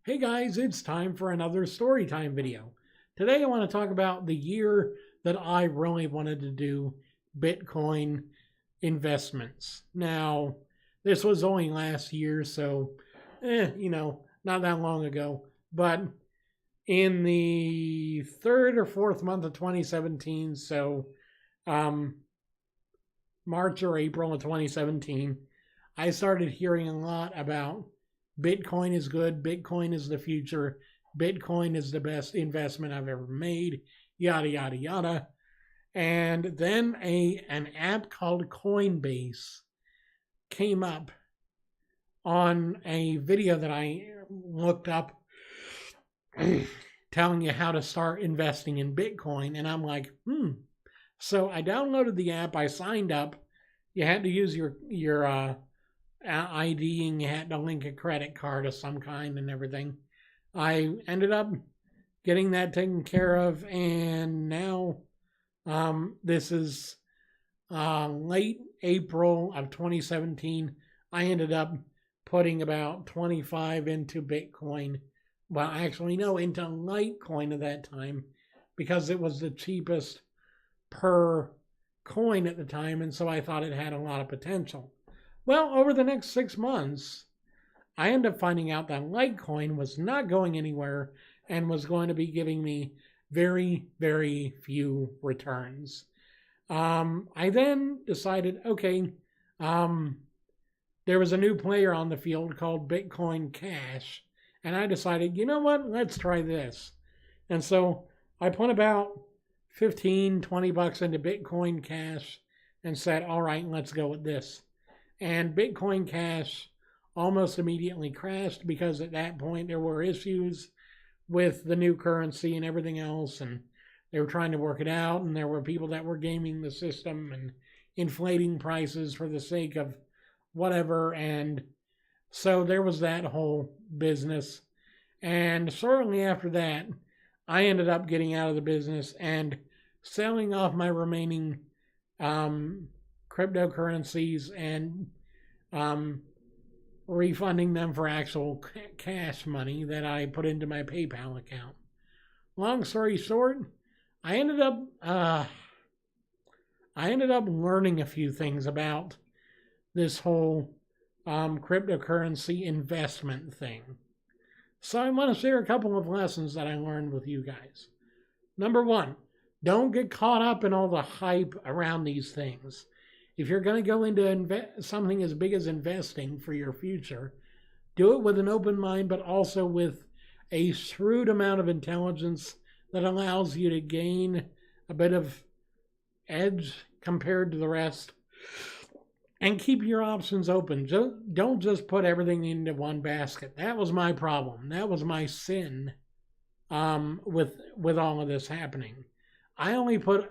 Hey guys, it's time for another story time video. Today I want to talk about the year that I really wanted to do Bitcoin investments. Now, this was only last year, so, not that long ago. But in the third or fourth month of 2017, so um, March or April of 2017, I started hearing a lot about Bitcoin is good, Bitcoin is the future, Bitcoin is the best investment I've ever made, yada, yada, yada. And then an app called Coinbase came up on a video that I looked up telling you how to start investing in Bitcoin. And I'm like, So I downloaded the app, I signed up. You had to use your ID and you had to link a credit card of some kind and everything. I ended up getting that taken care of, and now this is late April of 2017. I ended up putting about 25 into Bitcoin. Well, actually, no, into Litecoin at that time because it was the cheapest per coin at the time, and so I thought it had a lot of potential. Well, over the next 6 months, I ended up finding out that Litecoin was not going anywhere and was going to be giving me very, very few returns. I then decided, okay, there was a new player on the field called Bitcoin Cash, and I decided, you know what, let's try this. And so I put about 15, 20 bucks into Bitcoin Cash and said, all right, let's go with this. And Bitcoin Cash almost immediately crashed because at that point there were issues with the new currency and everything else, and they were trying to work it out, and there were people that were gaming the system and inflating prices for the sake of whatever, and so there was that whole business. And shortly after that, I ended up getting out of the business and selling off my remaining cryptocurrencies and refunding them for actual cash money that I put into my PayPal account. Long story short, I ended up learning a few things about this whole cryptocurrency investment thing. So I want to share a couple of lessons that I learned with you guys. Number one, don't get caught up in all the hype around these things. If you're going to go into something as big as investing for your future, do it with an open mind, but also with a shrewd amount of intelligence that allows you to gain a bit of edge compared to the rest. And keep your options open. Don't just put everything into one basket. That was my problem. That was my sin with all of this happening. I only put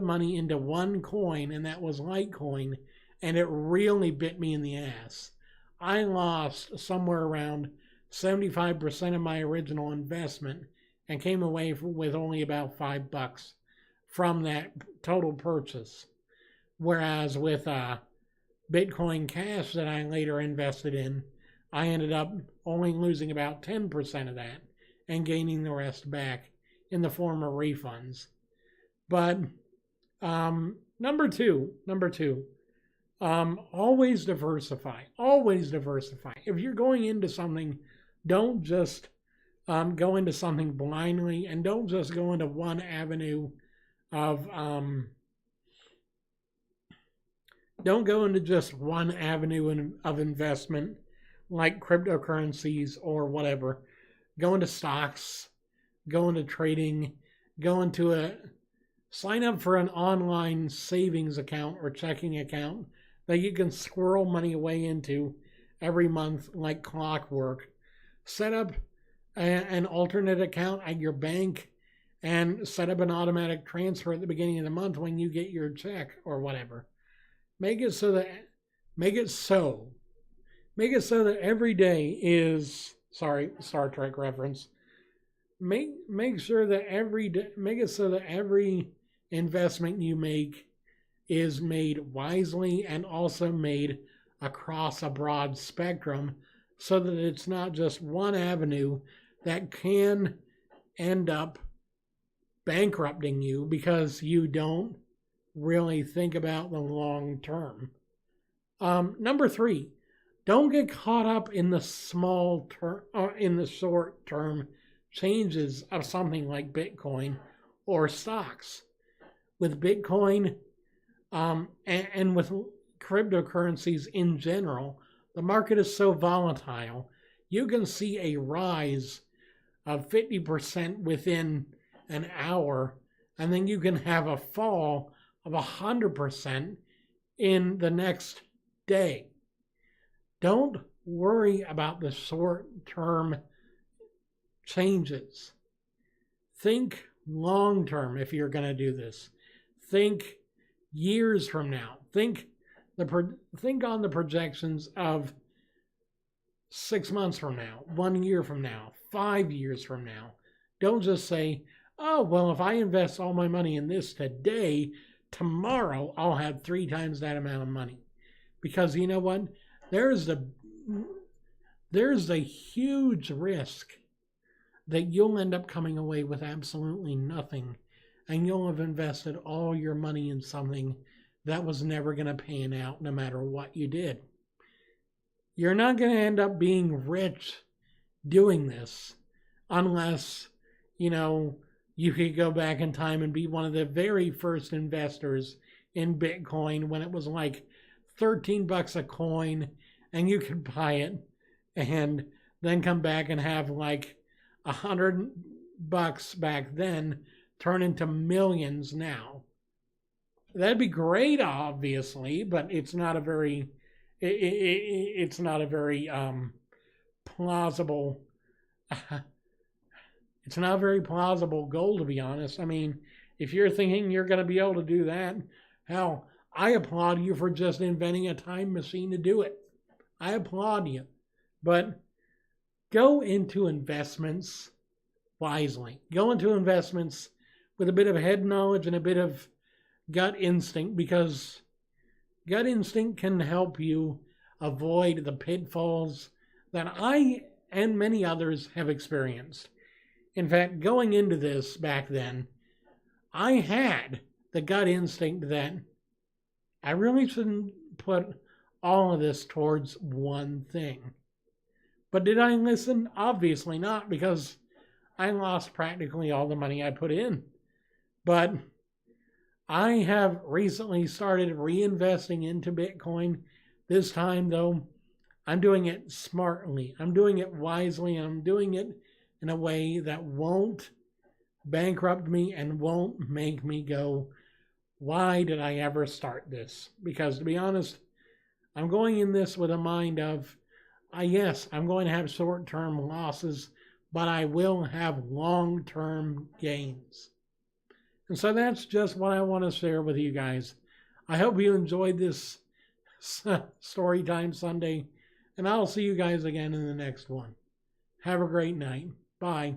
money into one coin, and that was Litecoin, and it really bit me in the ass. I lost somewhere around 75% of my original investment and came away with only about $5 from that total purchase. Whereas with Bitcoin Cash that I later invested in, I ended up only losing about 10% of that and gaining the rest back in the form of refunds. But number two, always diversify. Always diversify. If you're going into something, don't just go into something blindly, and don't just go into one avenue of don't go into just one avenue of investment like cryptocurrencies or whatever. Go into stocks, go into trading, sign up for an online savings account or checking account that you can squirrel money away into every month like clockwork. Set up an alternate account at your bank and set up an automatic transfer at the beginning of the month when you get your check or whatever. Make it so that every day is, sorry, Star Trek reference. Make sure that make it so that every investment you make is made wisely and also made across a broad spectrum so that it's not just one avenue that can end up bankrupting you because you don't really think about the long term. Number 3, don't get caught up in the short term changes of something like Bitcoin or stocks. With Bitcoin and with cryptocurrencies in general, the market is so volatile. You can see a rise of 50% within an hour, and then you can have a fall of 100% in the next day. Don't worry about the short-term changes. Think long-term if you're going to do this. Think years from now. Think on the projections of 6 months from now, 1 year from now, 5 years from now. Don't just say, oh, well, if I invest all my money in this today, tomorrow I'll have 3 times that amount of money. Because you know what? There's a huge risk that you'll end up coming away with absolutely nothing, and you'll have invested all your money in something that was never going to pan out no matter what you did. You're not going to end up being rich doing this unless, you could go back in time and be one of the very first investors in Bitcoin when it was like $13 a coin and you could buy it and then come back and have like $100 back then turn into millions now. That'd be great, obviously, but it's not a very plausible it's not a very plausible goal, to be honest. I mean, if you're thinking you're going to be able to do that, hell, I applaud you for just inventing a time machine to do it. I applaud you. But go into investments wisely. Go into investments with a bit of head knowledge and a bit of gut instinct, because gut instinct can help you avoid the pitfalls that I and many others have experienced. In fact, going into this back then, I had the gut instinct that I really shouldn't put all of this towards one thing. But did I listen? Obviously not, because I lost practically all the money I put in. But I have recently started reinvesting into Bitcoin. This time, though, I'm doing it smartly. I'm doing it wisely, and I'm doing it in a way that won't bankrupt me and won't make me go, why did I ever start this? Because to be honest, I'm going in this with a mind of, yes, I'm going to have short-term losses, but I will have long-term gains. And so that's just what I want to share with you guys. I hope you enjoyed this Storytime Sunday, and I'll see you guys again in the next one. Have a great night. Bye.